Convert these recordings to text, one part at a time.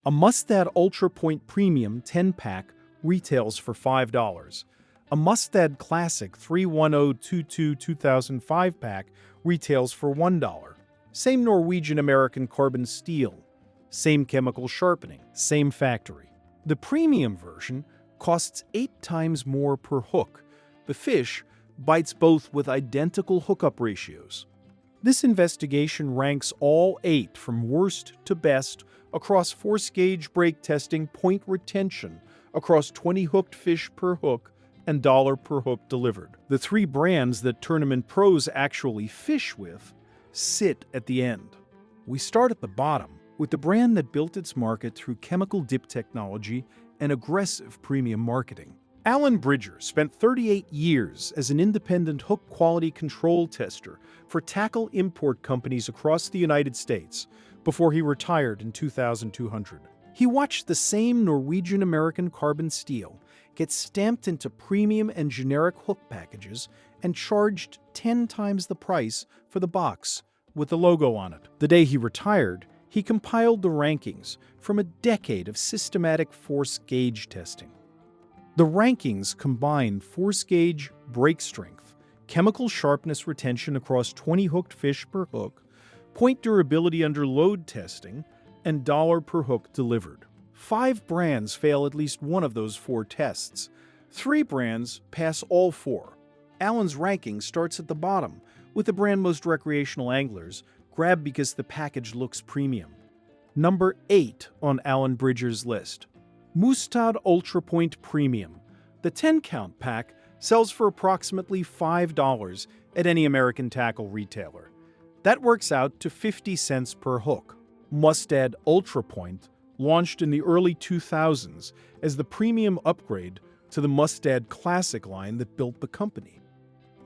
A Mustad UltraPoint Premium 10-pack retails for $5. A Mustad Classic 31022 2005 pack retails for $1. Same Norwegian-American carbon steel, same chemical sharpening, same factory. The premium version costs 8 times more per hook. The fish bites both with identical hookup ratios. This investigation ranks all 8 from worst to best across force gauge break testing, point retention across 20 hooked fish per hook, and dollar per hook delivered. The 3 brands that tournament pros actually fish with sit at the end. We start at the bottom with the brand that built its market through chemical dip technology and aggressive premium marketing. Alan Bridger spent 38 years as an independent hook quality control tester for tackle import companies across the United States before he retired in 2200. He watched the same Norwegian-American carbon steel get stamped into premium and generic hook packages and charged 10 times the price for the box with the logo on it. The day he retired, he compiled the rankings from a decade of systematic force gauge testing. The rankings combine force gauge break strength, chemical sharpness retention across 20 hooked fish per hook, point durability under load testing, and dollar per hook delivered. 5 brands fail at least one of those 4 tests. 3 brands pass all 4. Allen's ranking starts at the bottom, with the brand most recreational anglers grabbed because the package looks premium. Number 8 on Alan Bridger's list. Mustad UltraPoint Premium. The 10-count pack sells for approximately $5 at any American tackle retailer. That works out to 50 cents per hook. Mustad UltraPoint launched in the early 2000s as the premium upgrade to the Mustad Classic line that built the company.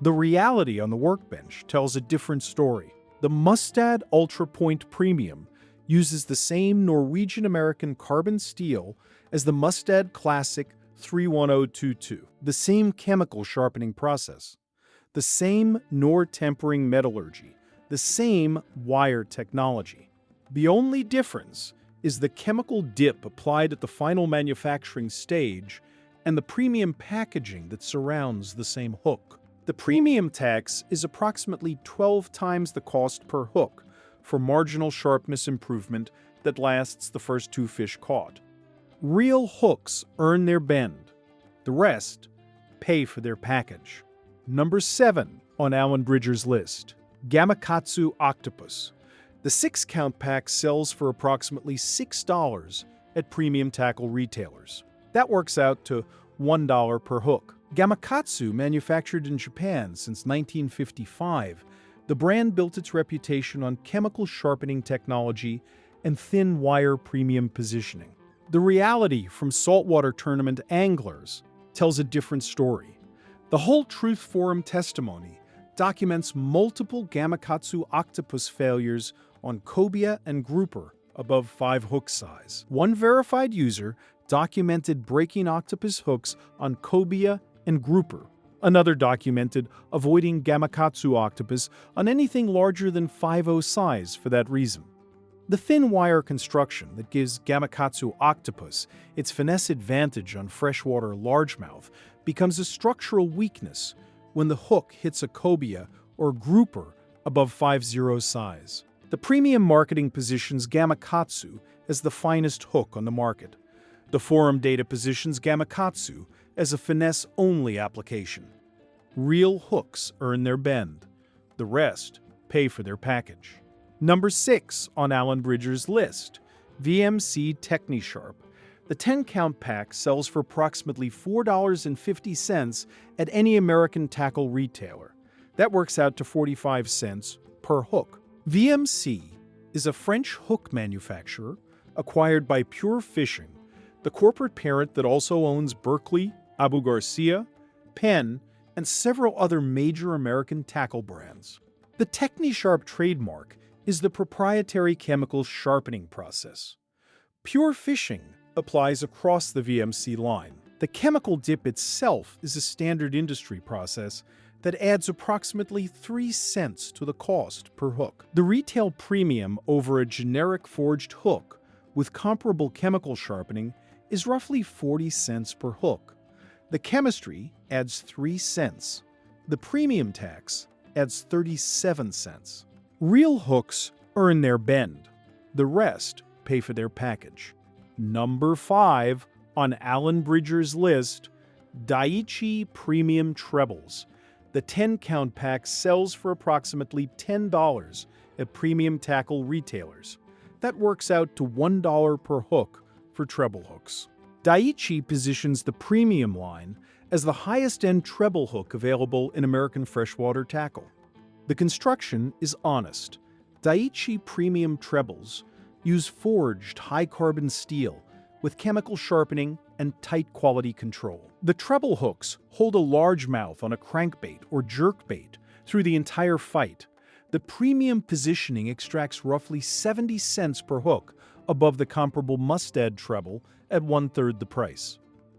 The reality on the workbench tells a different story. The Mustad UltraPoint Premium uses the same Norwegian-American carbon steel as the Mustad Classic 31022, the same chemical sharpening process, the same Nor tempering metallurgy, the same wire technology. The only difference is the chemical dip applied at the final manufacturing stage and the premium packaging that surrounds the same hook. The premium tax is approximately 12 times the cost per hook for marginal sharpness improvement that lasts the first 2 fish caught. Real hooks earn their bend. The rest pay for their package. Number 7 on Alan Bridger's list. Gamakatsu Octopus. The 6-count pack sells for approximately $6 at premium tackle retailers. That works out to $1 per hook. Gamakatsu, manufactured in Japan since 1955, the brand built its reputation on chemical sharpening technology and thin wire premium positioning. The reality from saltwater tournament anglers tells a different story. The Whole Truth Forum testimony documents multiple Gamakatsu Octopus failures on cobia and grouper above 5 hook size. One verified user documented breaking octopus hooks on cobia and grouper. Another documented avoiding Gamakatsu Octopus on anything larger than 5/0 size for that reason. The thin wire construction that gives Gamakatsu Octopus its finesse advantage on freshwater largemouth becomes a structural weakness when the hook hits a cobia or grouper above 5/0 size. The premium marketing positions Gamakatsu as the finest hook on the market. The forum data positions Gamakatsu as a finesse-only application. Real hooks earn their bend. The rest pay for their package. Number 6 on Alan Bridger's list. VMC TechniSharp. The 10-count pack sells for approximately $4.50 at any American tackle retailer. That works out to 45 cents per hook. VMC is a French hook manufacturer acquired by Pure Fishing, the corporate parent that also owns Berkeley, Abu Garcia, Penn, and several other major American tackle brands. The TechniSharp trademark is the proprietary chemical sharpening process. Pure Fishing applies across the VMC line. The chemical dip itself is a standard industry process that adds approximately 3 cents to the cost per hook. The retail premium over a generic forged hook with comparable chemical sharpening is roughly 40 cents per hook. The chemistry adds 3 cents. The premium tax adds 37 cents. Real hooks earn their bend. The rest pay for their package. Number 5 on Alan Bridger's list, Daiichi Premium Trebles. The 10-count pack sells for approximately $10 at premium tackle retailers. That works out to $1 per hook for treble hooks. Daiichi positions the premium line as the highest-end treble hook available in American freshwater tackle. The construction is honest. Daiichi Premium Trebles use forged high-carbon steel with chemical sharpening and tight quality control. The treble hooks hold a large mouth on a crankbait or jerkbait through the entire fight. The premium positioning extracts roughly 70 cents per hook above the comparable Mustad treble at 1/3 the price.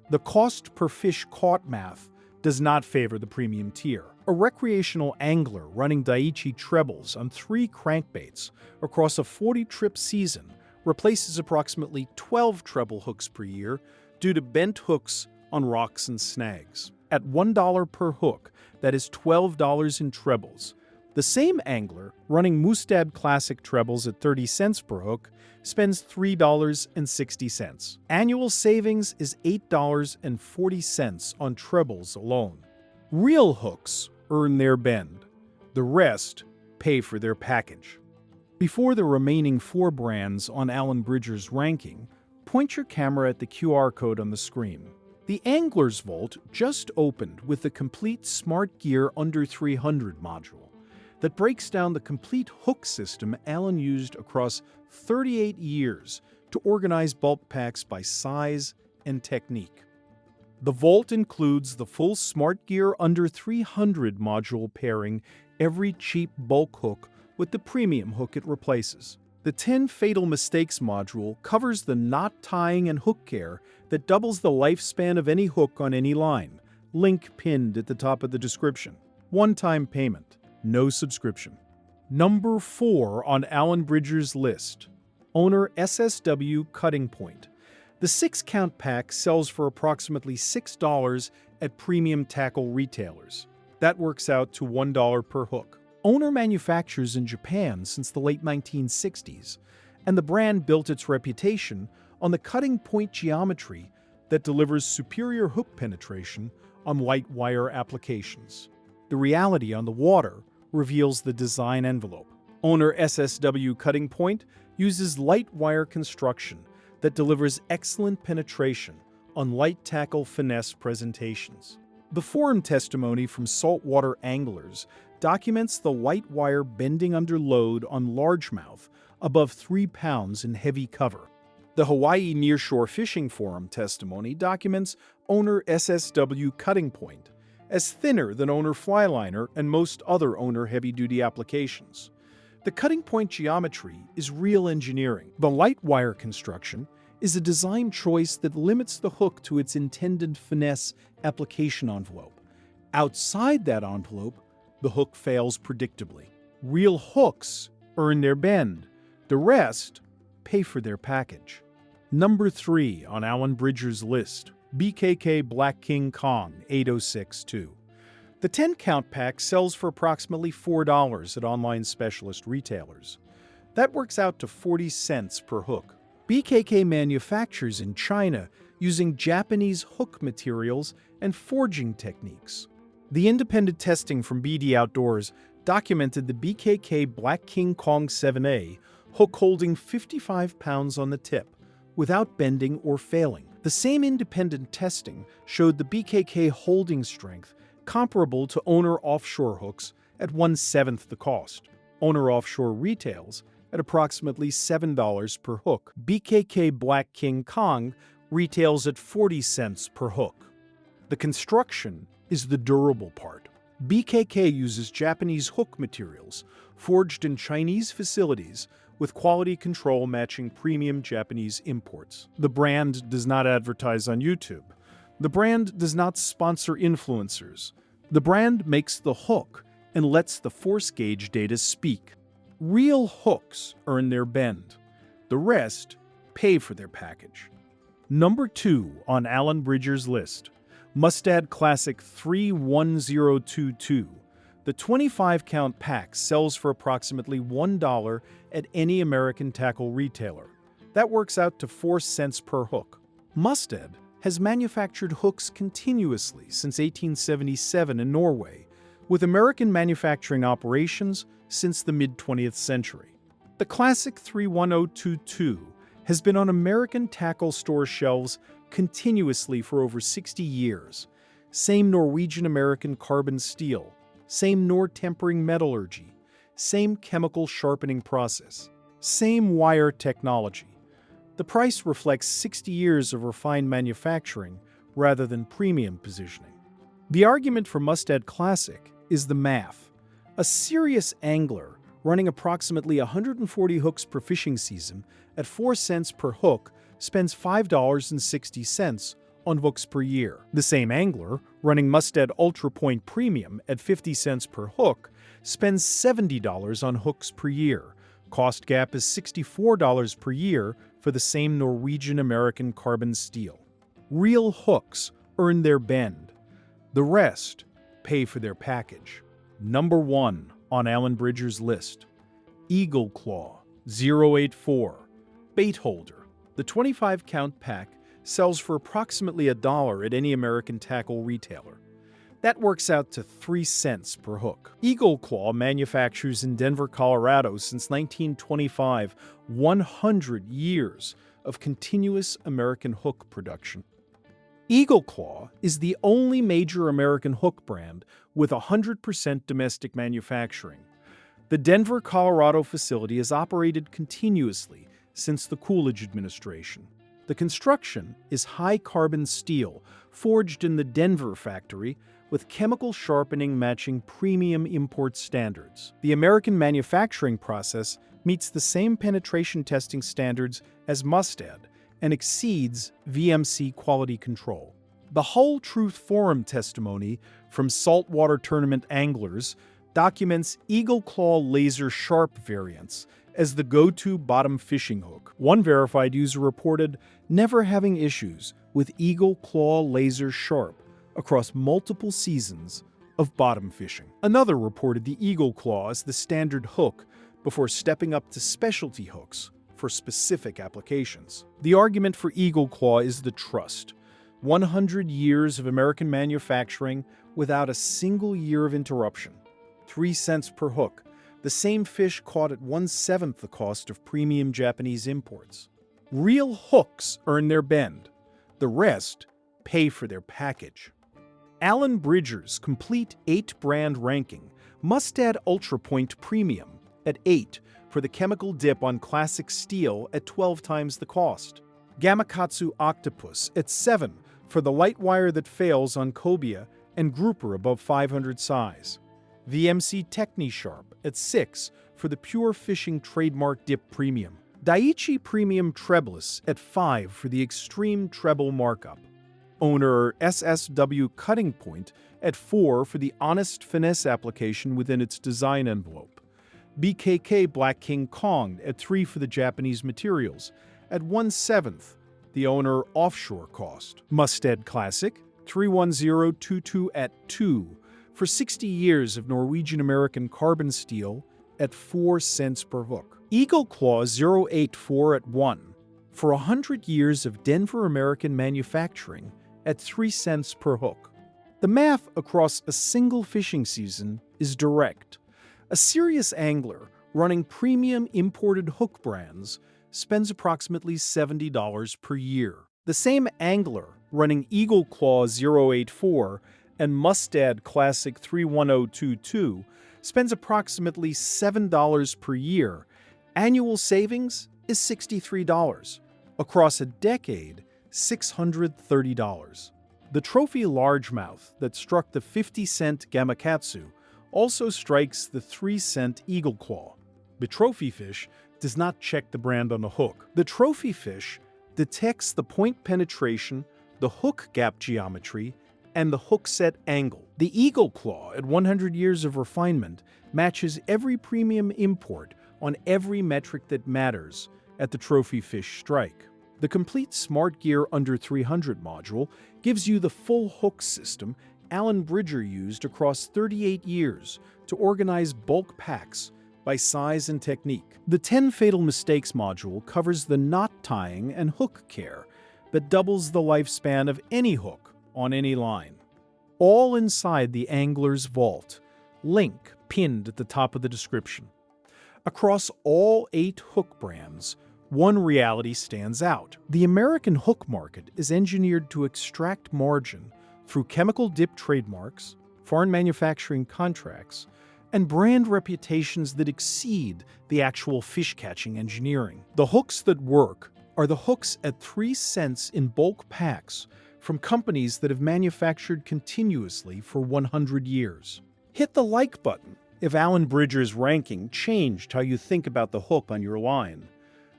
The cost per fish caught math does not favor the premium tier. A recreational angler running Daiichi trebles on 3 crankbaits across a 40-trip season replaces approximately 12 treble hooks per year due to bent hooks on rocks and snags. At $1 per hook, that is $12 in trebles. The same angler running Mustad Classic trebles at 30 cents per hook spends $3.60. Annual savings is $8.40 on trebles alone. Real hooks earn their bend. The rest pay for their package. Before the remaining 4 brands on Alan Bridger's ranking, point your camera at the QR code on the screen. The Angler's Vault just opened with the complete Smart Gear Under 300 module that breaks down the complete hook system Alan used across 38 years to organize bulk packs by size and technique. The Vault includes the full Smart Gear Under 300 module pairing every cheap bulk hook with the premium hook it replaces. The 10 Fatal Mistakes module covers the knot tying and hook care that doubles the lifespan of any hook on any line. Link pinned at the top of the description. One-time payment. No subscription. Number 4 on Alan Bridger's list, Owner SSW Cutting Point. The 6-count pack sells for approximately $6 at premium tackle retailers. That works out to $1 per hook. Owner manufactures in Japan since the late 1960s, and the brand built its reputation on the cutting point geometry that delivers superior hook penetration on light wire applications. The reality on the water reveals the design envelope. Owner SSW Cutting Point uses light wire construction that delivers excellent penetration on light tackle finesse presentations. The forum testimony from saltwater anglers documents the light wire bending under load on largemouth above 3 pounds in heavy cover. The Hawaii Nearshore Fishing Forum testimony documents Owner SSW Cutting Point as thinner than Owner Flyliner and most other Owner heavy-duty applications. The cutting point geometry is real engineering. The light wire construction is a design choice that limits the hook to its intended finesse application envelope. Outside that envelope, the hook fails predictably. Real hooks earn their bend. The rest pay for their package. Number 3 on Alan Bridger's list, BKK Black King Kong 8062. The 10-count pack sells for approximately $4 at online specialist retailers. That works out to 40 cents per hook. BKK manufactures in China using Japanese hook materials and forging techniques. The independent testing from BD Outdoors documented the BKK Black King Kong 7A hook holding 55 pounds on the tip without bending or failing. The same independent testing showed the BKK holding strength comparable to Owner offshore hooks at 1/7 the cost. Owner offshore retails at approximately $7 per hook. BKK Black King Kong retails at 40 cents per hook. The construction is the durable part. BKK uses Japanese hook materials forged in Chinese facilities with quality control matching premium Japanese imports. The brand does not advertise on YouTube. The brand does not sponsor influencers. The brand makes the hook and lets the force gauge data speak. Real hooks earn their bend. The rest pay for their package. Number 2 on Alan Bridger's list, Mustad Classic 31022. The 25-count pack sells for approximately $1 at any American tackle retailer. That works out to 4 cents per hook. Mustad has manufactured hooks continuously since 1877 in Norway, with American manufacturing operations since the mid-20th century. The Classic 31022 has been on American tackle store shelves continuously for over 60 years. Same Norwegian-American carbon steel, same Nor tempering metallurgy, same chemical sharpening process, same wire technology. The price reflects 60 years of refined manufacturing rather than premium positioning. The argument for Mustad Classic is the math. A serious angler running approximately 140 hooks per fishing season at 4 cents per hook spends $5.60 on hooks per year. The same angler running Mustad UltraPoint Premium at 50 cents per hook spends $70 on hooks per year. Cost gap is $64 per year for the same Norwegian-American carbon steel. Real hooks earn their bend. The rest pay for their package. Number 1 on Alan Bridger's list, Eagle Claw 084 Bait Holder. The 25-count pack sells for approximately $1 at any American tackle retailer. That works out to 3 cents per hook. Eagle Claw manufactures in Denver, Colorado since 1925, 100 years of continuous American hook production. Eagle Claw is the only major American hook brand with 100% domestic manufacturing. The Denver, Colorado facility has operated continuously since the Coolidge administration. The construction is high-carbon steel forged in the Denver factory with chemical sharpening matching premium import standards. The American manufacturing process meets the same penetration testing standards as Mustad and exceeds VMC quality control. The Hull Truth Forum testimony from saltwater tournament anglers documents Eagle Claw laser sharp variants as the go-to bottom fishing hook. One verified user reported never having issues with Eagle Claw laser sharp across multiple seasons of bottom fishing. Another reported the Eagle Claw as the standard hook before stepping up to specialty hooks for specific applications. The argument for Eagle Claw is the trust. 100 years of American manufacturing without a single year of interruption. 3 cents per hook, the same fish caught at 1/7 the cost of premium Japanese imports. Real hooks earn their bend. The rest pay for their package. Alan Bridger's complete 8-brand ranking, Mustad UltraPoint Premium at 8 for the chemical dip on classic steel at 12 times the cost. Gamakatsu Octopus at 7 for the light wire that fails on cobia and grouper above 500 size. VMC TechniSharp at 6 for the pure fishing trademark dip premium. Daiichi Premium Trebles at 5 for the extreme treble markup. Owner SSW Cutting Point at 4 for the honest finesse application within its design envelope. BKK Black King Kong at 3 for the Japanese materials, at 1/7 the Owner offshore cost. Mustad Classic 31022 at 2 for 60 years of Norwegian-American carbon steel at 4 cents per hook. Eagle Claw 084 at 1 for 100 years of Denver American manufacturing at 3 cents per hook. The math across a single fishing season is direct. A serious angler running premium imported hook brands spends approximately $70 per year. The same angler running Eagle Claw 084 and Mustad Classic 31022 spends approximately $7 per year. Annual savings is $63. Across a decade, $630. The trophy largemouth that struck the 50-cent Gamakatsu also strikes the 3-cent Eagle Claw. The trophy fish does not check the brand on the hook. The trophy fish detects the point penetration, the hook gap geometry, and the hook set angle. The Eagle Claw, at 100 years of refinement, matches every premium import on every metric that matters at the trophy fish strike. The complete Smart Gear Under 300 module gives you the full hook system Alan Bridger used across 38 years to organize bulk packs by size and technique. The 10 Fatal Mistakes module covers the knot tying and hook care that doubles the lifespan of any hook on any line. All inside the Angler's Vault, link pinned at the top of the description. Across all 8 hook brands, one reality stands out. The American hook market is engineered to extract margin through chemical dip trademarks, foreign manufacturing contracts, and brand reputations that exceed the actual fish-catching engineering. The hooks that work are the hooks at 3 cents in bulk packs from companies that have manufactured continuously for 100 years. Hit the like button if Alan Bridger's ranking changed how you think about the hook on your line.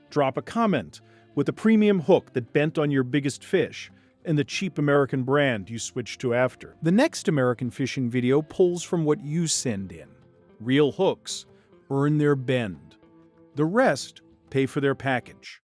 Drop a comment with a premium hook that bent on your biggest fish and the cheap American brand you switched to after. The next American fishing video pulls from what you send in. Real hooks earn their bend. The rest pay for their package.